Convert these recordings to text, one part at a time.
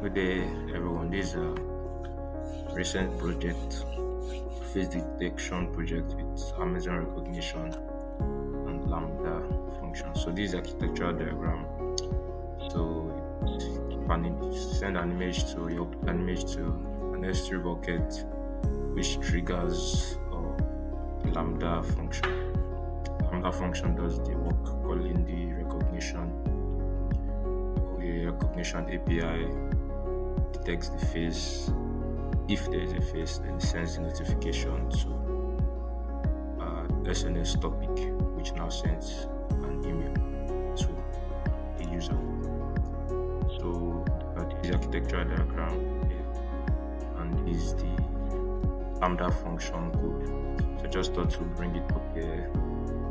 Good day, everyone. This is a recent project, face detection project with Amazon Recognition and Lambda function. So this is architectural diagram. So you can send an image to an image to an S3 bucket, which triggers Lambda function. Lambda function does the work calling the recognition API, detects the face. If there is a face, then it sends the notification to SNS topic, which now sends an email to the user. So this is architectural diagram here, and this is the Lambda function code. So I just thought to bring it up here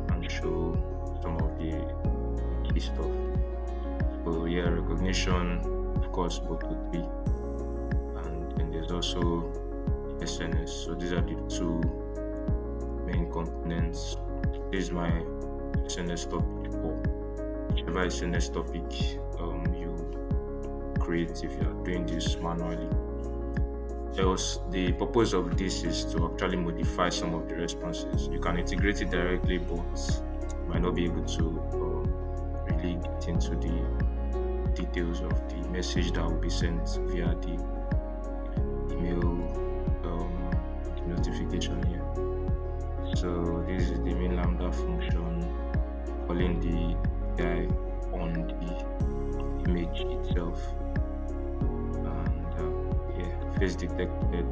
and show some of the key stuff. So yeah, recognition, of course, both would be, and then there's also SNS. So these are the two main components. This is my SNS topic, or whichever SNS topic you create if you are doing this manually. Else, the purpose of this is to actually modify some of the responses. You can integrate it directly, but you might not be able to really get into the details of the message that will be sent via the email notification here. So this is the main Lambda function calling the API on the image itself, and face detected,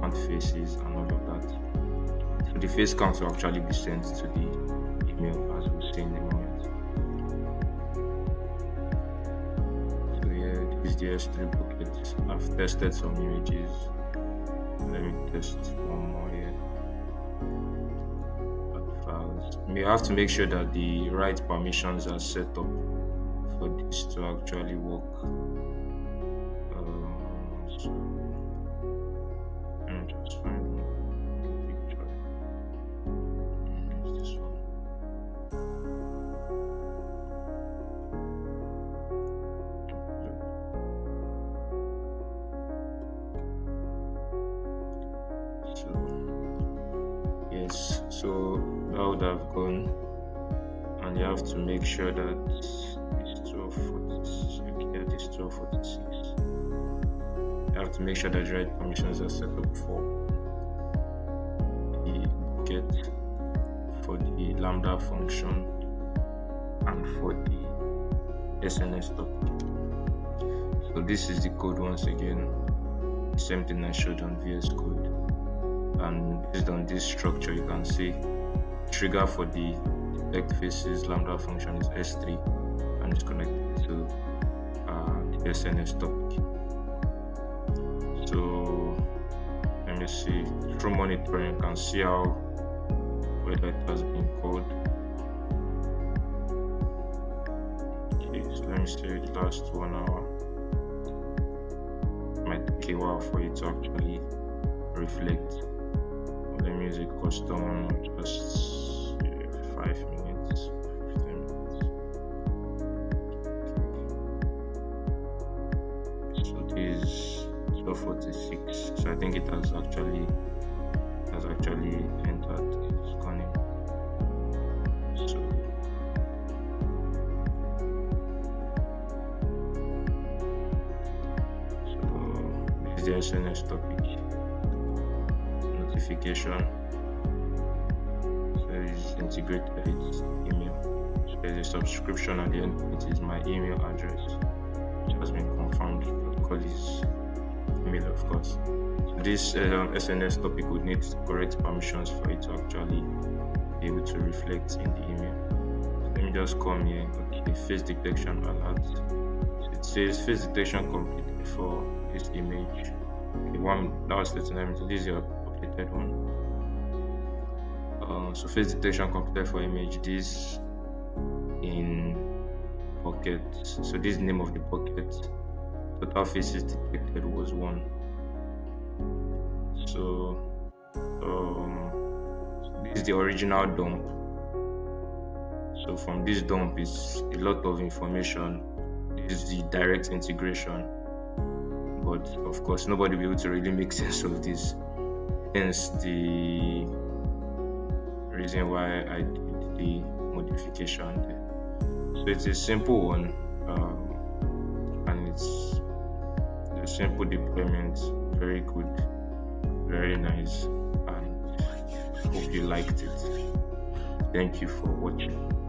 count faces, and all of that. So the face count will actually be sent to the email, as we'll see in a moment. Is the S3 bucket. I've tested some images. Let me test one more here. Files. You have to make sure that the right permissions are set up for this to actually work. So let me just find one picture. This one. So that would have gone, and you have to make sure that it's 1246. Okay, this 1246. You have to make sure that the right permissions are set up for the bucket, for the Lambda function, and for the SNS topic. So this is the code once again. Same thing I showed on VS Code. And based on this structure, you can see trigger for the detect faces Lambda function is S3, and it's connected to the SNS topic. So let me see, through monitoring you can see how whether it has been called. Okay, so let me see the last 1 hour. It might take a while for it to actually reflect. Let me use a custom, just 5 minutes, 15 minutes. So this is 1246. So I think it has actually entered. It's gone in. So this is the SNS topic. Notification. So it's integrated with email. So there's a subscription at the end, which is my email address, which has been confirmed. Call is email, of course. So this SNS topic would need correct permissions for it to actually be able to reflect in the email. So let me just come here. Okay, face detection alert. So it says face detection completed for this image. Okay, one that was the time. So this is your updated one. So face detection completed for image. This in bucket. So this is the name of the bucket. Total faces detected was 1. So this is the original dump. So from this dump is a lot of information. This is the direct integration but of course nobody will be able to really make sense of this. Hence the reason why I did the modification there. So it's a simple one, and it's a simple deployment, very good, very nice, and hope you liked it. Thank you for watching.